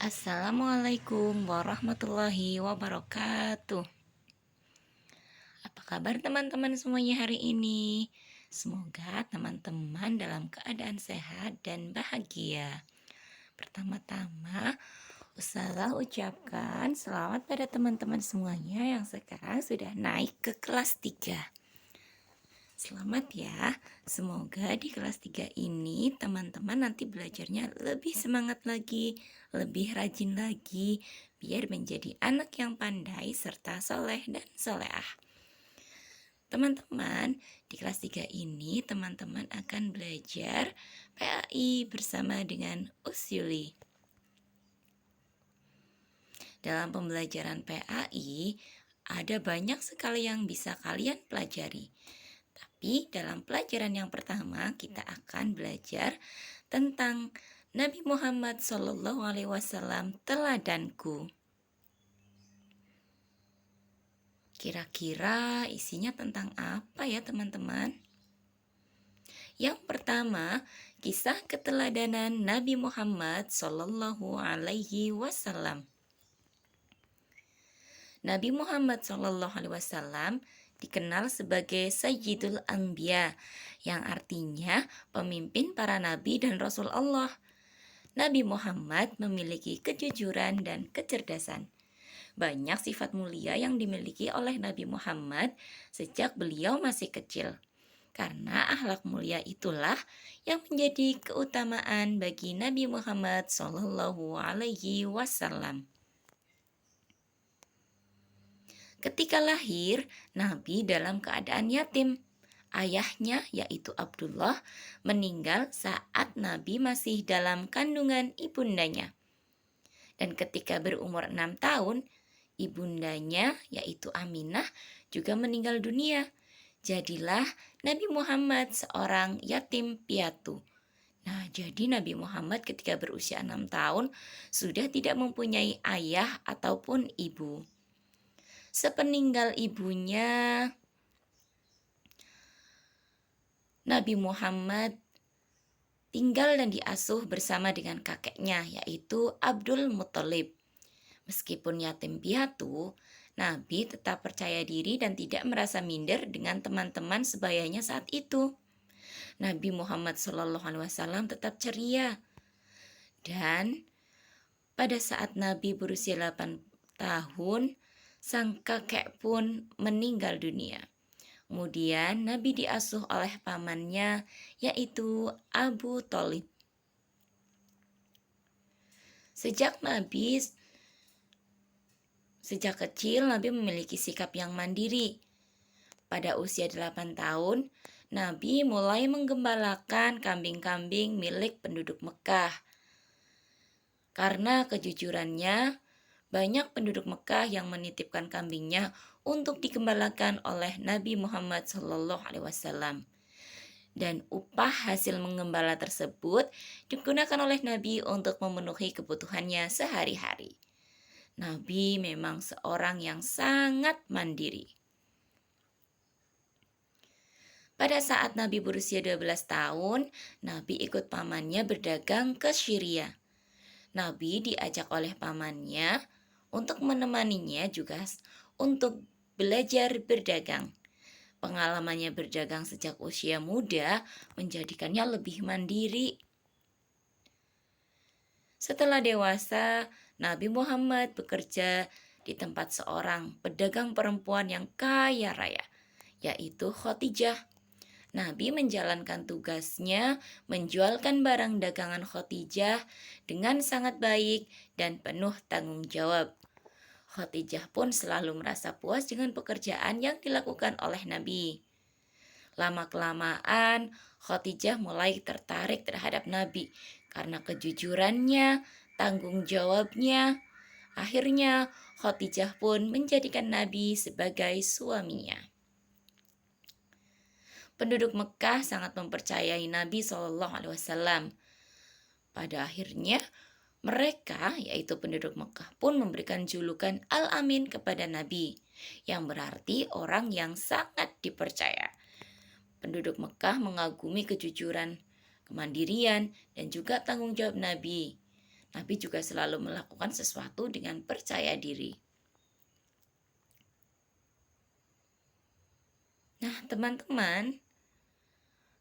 Assalamualaikum warahmatullahi wabarakatuh. Apa kabar teman-teman semuanya hari ini? Semoga teman-teman dalam keadaan sehat dan bahagia. Pertama-tama, Ustazah ucapkan selamat pada teman-teman semuanya yang sekarang sudah naik ke kelas 3. Selamat ya, semoga di kelas 3 ini teman-teman nanti belajarnya lebih semangat lagi, lebih rajin lagi, biar menjadi anak yang pandai serta soleh dan soleah. Teman-teman, di kelas 3 ini teman-teman akan belajar PAI bersama dengan Usyuli. Dalam pembelajaran PAI, ada banyak sekali yang bisa kalian pelajari. Tapi dalam pelajaran yang pertama kita akan belajar tentang Nabi Muhammad SAW teladanku. Kira-kira isinya tentang apa ya teman-teman? Yang pertama, kisah keteladanan Nabi Muhammad SAW. Nabi Muhammad SAW dikenal sebagai Sayyidul Anbiya, yang artinya pemimpin para nabi dan rasul Allah. Nabi Muhammad memiliki kejujuran dan kecerdasan. Banyak sifat mulia yang dimiliki oleh Nabi Muhammad sejak beliau masih kecil. Karena akhlak mulia itulah yang menjadi keutamaan bagi Nabi Muhammad SAW. Ketika lahir, Nabi dalam keadaan yatim. Ayahnya, yaitu Abdullah, meninggal saat Nabi masih dalam kandungan ibundanya. Dan ketika berumur 6 tahun, ibundanya, yaitu Aminah, juga meninggal dunia. Jadilah Nabi Muhammad seorang yatim piatu. Nah, jadi Nabi Muhammad ketika berusia 6 tahun sudah tidak mempunyai ayah ataupun ibu. Sepeninggal ibunya, Nabi Muhammad tinggal dan diasuh bersama dengan kakeknya, yaitu Abdul Muthalib. Meskipun yatim piatu, Nabi tetap percaya diri dan tidak merasa minder dengan teman-teman sebayanya saat itu. Nabi Muhammad SAW tetap ceria. Dan pada saat Nabi berusia 8 tahun, sang kakek pun meninggal dunia. Kemudian Nabi diasuh oleh pamannya, yaitu Abu Thalib. Sejak kecil Nabi memiliki sikap yang mandiri. Pada usia 8 tahun, Nabi mulai menggembalakan kambing-kambing milik penduduk Mekah. Karena kejujurannya, banyak penduduk Mekah yang menitipkan kambingnya untuk digembalakan oleh Nabi Muhammad SAW. Dan upah hasil menggembala tersebut digunakan oleh Nabi untuk memenuhi kebutuhannya sehari-hari. Nabi memang seorang yang sangat mandiri. Pada saat Nabi berusia 12 tahun, Nabi ikut pamannya berdagang ke Syria. Nabi diajak oleh pamannya untuk menemaninya juga untuk belajar berdagang. Pengalamannya berdagang sejak usia muda menjadikannya lebih mandiri. Setelah dewasa, Nabi Muhammad bekerja di tempat seorang pedagang perempuan yang kaya raya, yaitu Khadijah. Nabi menjalankan tugasnya menjualkan barang dagangan Khadijah dengan sangat baik dan penuh tanggung jawab. Khadijah pun selalu merasa puas dengan pekerjaan yang dilakukan oleh Nabi. Lama-kelamaan, Khadijah mulai tertarik terhadap Nabi karena kejujurannya, tanggung jawabnya. Akhirnya, Khadijah pun menjadikan Nabi sebagai suaminya. Penduduk Mekah sangat mempercayai Nabi SAW. Pada akhirnya, mereka, yaitu penduduk Mekah, pun memberikan julukan Al-Amin kepada Nabi, yang berarti orang yang sangat dipercaya. Penduduk Mekah mengagumi kejujuran, kemandirian, dan juga tanggung jawab Nabi. Nabi juga selalu melakukan sesuatu dengan percaya diri. Nah, teman-teman,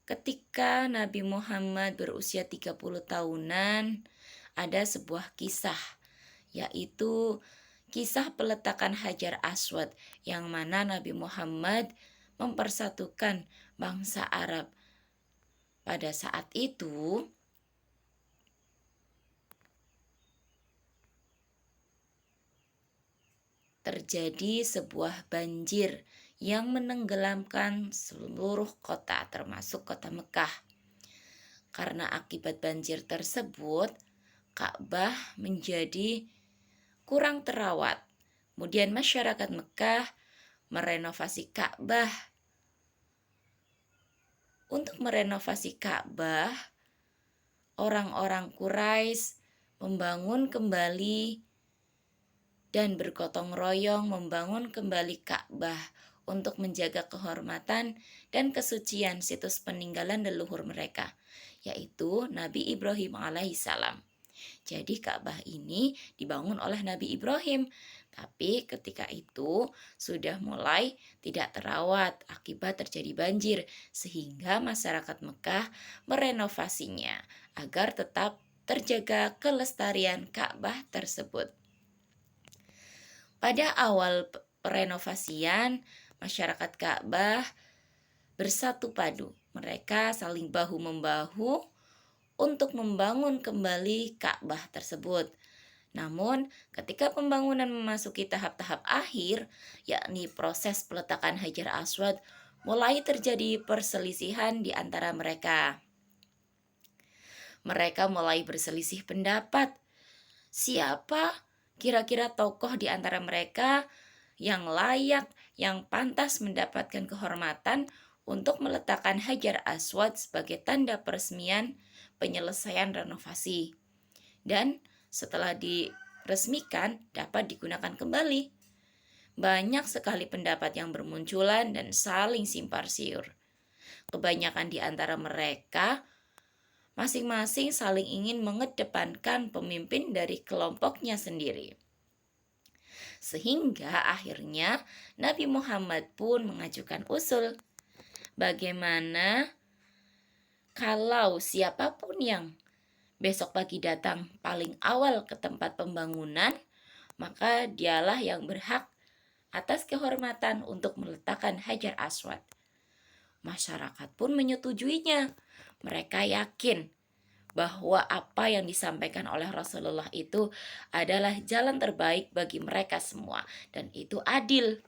ketika Nabi Muhammad berusia 30 tahunan, ada sebuah kisah, yaitu kisah peletakan Hajar Aswad, yang mana Nabi Muhammad mempersatukan bangsa Arab. Pada saat itu, terjadi sebuah banjir yang menenggelamkan seluruh kota, termasuk kota Mekah. Karena akibat banjir tersebut, Ka'bah menjadi kurang terawat. Kemudian masyarakat Mekah merenovasi Ka'bah. Untuk merenovasi Ka'bah, orang-orang Quraisy membangun kembali dan bergotong royong membangun kembali Ka'bah untuk menjaga kehormatan dan kesucian situs peninggalan leluhur mereka, yaitu Nabi Ibrahim alaihissalam. Jadi Ka'bah ini dibangun oleh Nabi Ibrahim, tapi ketika itu sudah mulai tidak terawat akibat terjadi banjir, sehingga masyarakat Mekah merenovasinya agar tetap terjaga kelestarian Ka'bah tersebut. Pada awal perenovasian, masyarakat Ka'bah bersatu padu. Mereka saling bahu-membahu untuk membangun kembali Ka'bah tersebut. Namun, ketika pembangunan memasuki tahap-tahap akhir, yakni proses peletakan Hajar Aswad, mulai terjadi perselisihan di antara mereka. Mereka mulai berselisih pendapat. Siapa kira-kira tokoh di antara mereka yang layak, yang pantas mendapatkan kehormatan untuk meletakkan Hajar Aswad sebagai tanda peresmian penyelesaian renovasi. Dan setelah diresmikan dapat digunakan kembali. Banyak sekali pendapat yang bermunculan dan saling simpar siur. Kebanyakan di antara mereka masing-masing saling ingin mengedepankan pemimpin dari kelompoknya sendiri. Sehingga akhirnya Nabi Muhammad pun mengajukan usul, bagaimana kalau siapapun yang besok pagi datang paling awal ke tempat pembangunan, maka dialah yang berhak atas kehormatan untuk meletakkan Hajar Aswad. Masyarakat pun menyetujuinya. Mereka yakin bahwa apa yang disampaikan oleh Rasulullah itu adalah jalan terbaik bagi mereka semua, dan itu adil.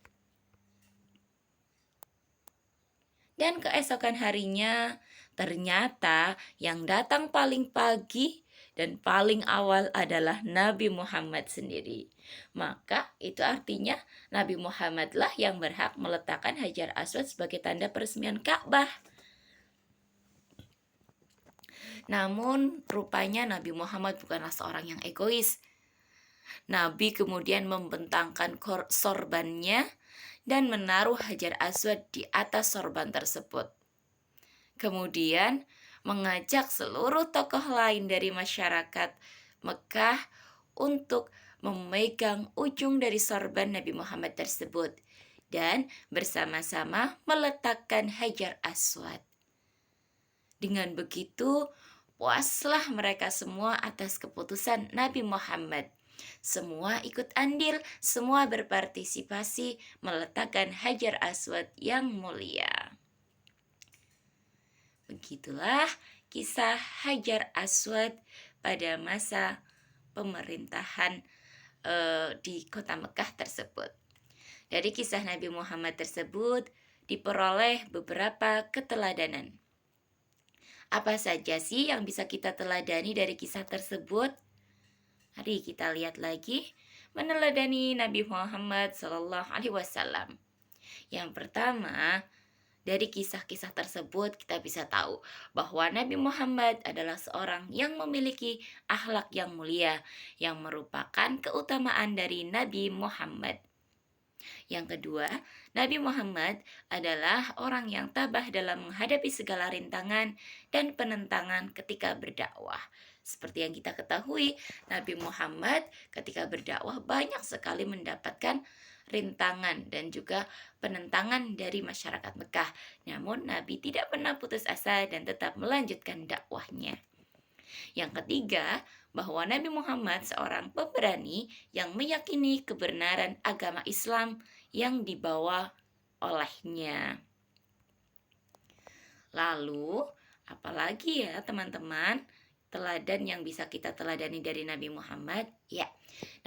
Dan keesokan harinya, ternyata yang datang paling pagi dan paling awal adalah Nabi Muhammad sendiri. Maka itu artinya Nabi Muhammadlah yang berhak meletakkan Hajar Aswad sebagai tanda peresmian Ka'bah. Namun rupanya Nabi Muhammad bukanlah seorang yang egois. Nabi kemudian membentangkan sorbannya dan menaruh Hajar Aswad di atas sorban tersebut. Kemudian mengajak seluruh tokoh lain dari masyarakat Mekah untuk memegang ujung dari sorban Nabi Muhammad tersebut dan bersama-sama meletakkan Hajar Aswad. Dengan begitu, puaslah mereka semua atas keputusan Nabi Muhammad. Semua ikut andil, semua berpartisipasi meletakkan Hajar Aswad yang mulia. Begitulah kisah Hajar Aswad pada masa pemerintahan di kota Mekah tersebut. Dari kisah Nabi Muhammad tersebut diperoleh beberapa keteladanan. Apa saja sih yang bisa kita teladani dari kisah tersebut? Mari kita lihat lagi meneladani Nabi Muhammad SAW. Yang pertama, dari kisah-kisah tersebut kita bisa tahu bahwa Nabi Muhammad adalah seorang yang memiliki akhlak yang mulia, yang merupakan keutamaan dari Nabi Muhammad. Yang kedua, Nabi Muhammad adalah orang yang tabah dalam menghadapi segala rintangan dan penentangan ketika berdakwah. Seperti yang kita ketahui, Nabi Muhammad ketika berdakwah banyak sekali mendapatkan rintangan dan juga penentangan dari masyarakat Mekah. Namun Nabi tidak pernah putus asa dan tetap melanjutkan dakwahnya. Yang ketiga, bahwa Nabi Muhammad seorang pemberani yang meyakini kebenaran agama Islam yang dibawa olehnya. Lalu, apalagi ya teman-teman, teladan yang bisa kita teladani dari Nabi Muhammad? Ya,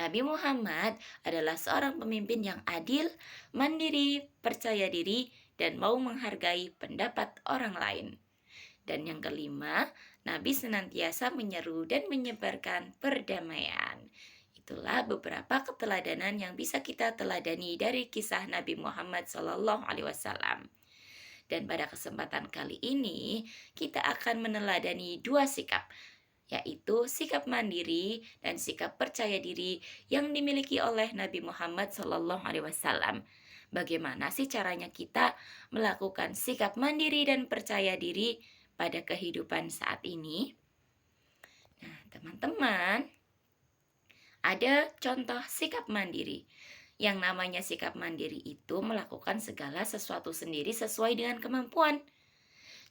Nabi Muhammad adalah seorang pemimpin yang adil, mandiri, percaya diri, dan mau menghargai pendapat orang lain. Dan yang kelima, Nabi senantiasa menyeru dan menyebarkan perdamaian. Itulah beberapa keteladanan yang bisa kita teladani dari kisah Nabi Muhammad SAW. Dan pada kesempatan kali ini, kita akan meneladani dua sikap, yaitu sikap mandiri dan sikap percaya diri yang dimiliki oleh Nabi Muhammad SAW. Bagaimana sih caranya kita melakukan sikap mandiri dan percaya diri pada kehidupan saat ini? Nah, teman-teman, ada contoh sikap mandiri. Yang namanya sikap mandiri itu melakukan segala sesuatu sendiri sesuai dengan kemampuan.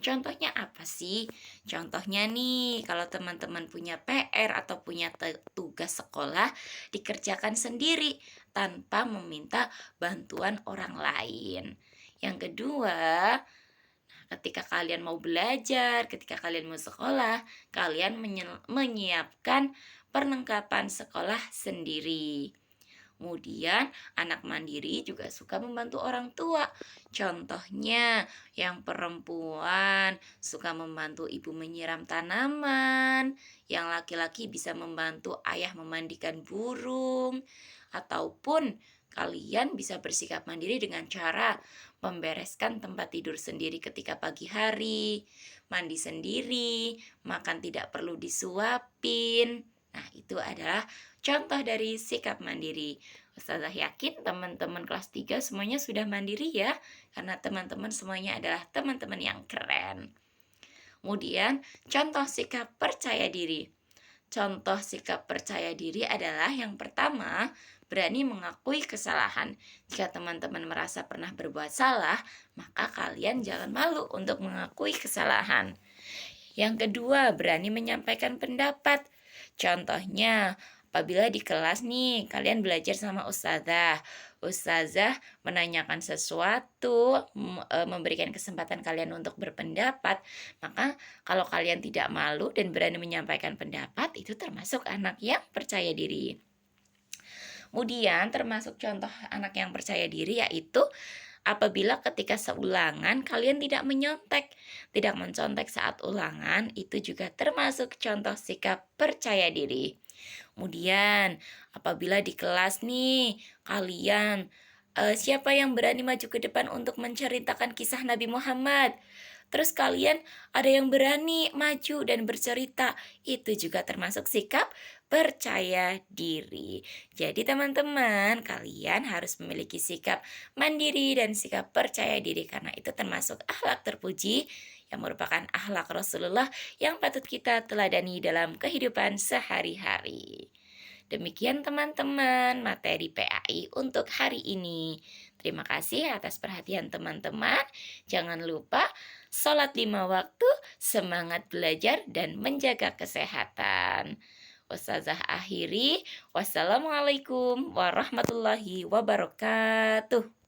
Contohnya apa sih? Contohnya nih, kalau teman-teman punya PR atau punya tugas sekolah, dikerjakan sendiri tanpa meminta bantuan orang lain. Yang kedua, ketika kalian mau belajar, ketika kalian mau sekolah, kalian menyiapkan perlengkapan sekolah sendiri. Kemudian anak mandiri juga suka membantu orang tua. Contohnya yang perempuan suka membantu ibu menyiram tanaman, yang laki-laki bisa membantu ayah memandikan burung, ataupun kalian bisa bersikap mandiri dengan cara membereskan tempat tidur sendiri ketika pagi hari, mandi sendiri, makan tidak perlu disuapin. Nah, itu adalah contoh dari sikap mandiri. Ustazah yakin teman-teman kelas 3 semuanya sudah mandiri ya, karena teman-teman semuanya adalah teman-teman yang keren. Kemudian, contoh sikap percaya diri. Contoh sikap percaya diri adalah yang pertama, berani mengakui kesalahan. Jika teman-teman merasa pernah berbuat salah, maka kalian jangan malu untuk mengakui kesalahan. Yang kedua, berani menyampaikan pendapat. Contohnya, apabila di kelas nih, kalian belajar sama ustazah. Ustazah menanyakan sesuatu, memberikan kesempatan kalian untuk berpendapat. Maka kalau kalian tidak malu dan berani menyampaikan pendapat, itu termasuk anak yang percaya diri. Kemudian termasuk contoh anak yang percaya diri yaitu apabila ketika seulangan kalian tidak menyontek, tidak mencontek saat ulangan, itu juga termasuk contoh sikap percaya diri. Kemudian apabila di kelas nih kalian siapa yang berani maju ke depan untuk menceritakan kisah Nabi Muhammad? Terus kalian ada yang berani maju dan bercerita, itu juga termasuk sikap percaya diri. Jadi teman-teman, kalian harus memiliki sikap mandiri dan sikap percaya diri karena itu termasuk akhlak terpuji yang merupakan akhlak Rasulullah yang patut kita teladani dalam kehidupan sehari-hari. Demikian teman-teman materi PAI untuk hari ini. Terima kasih atas perhatian teman-teman. Jangan lupa sholat 5 waktu, semangat belajar dan menjaga kesehatan. Ustazah akhiri, wassalamualaikum warahmatullahi wabarakatuh.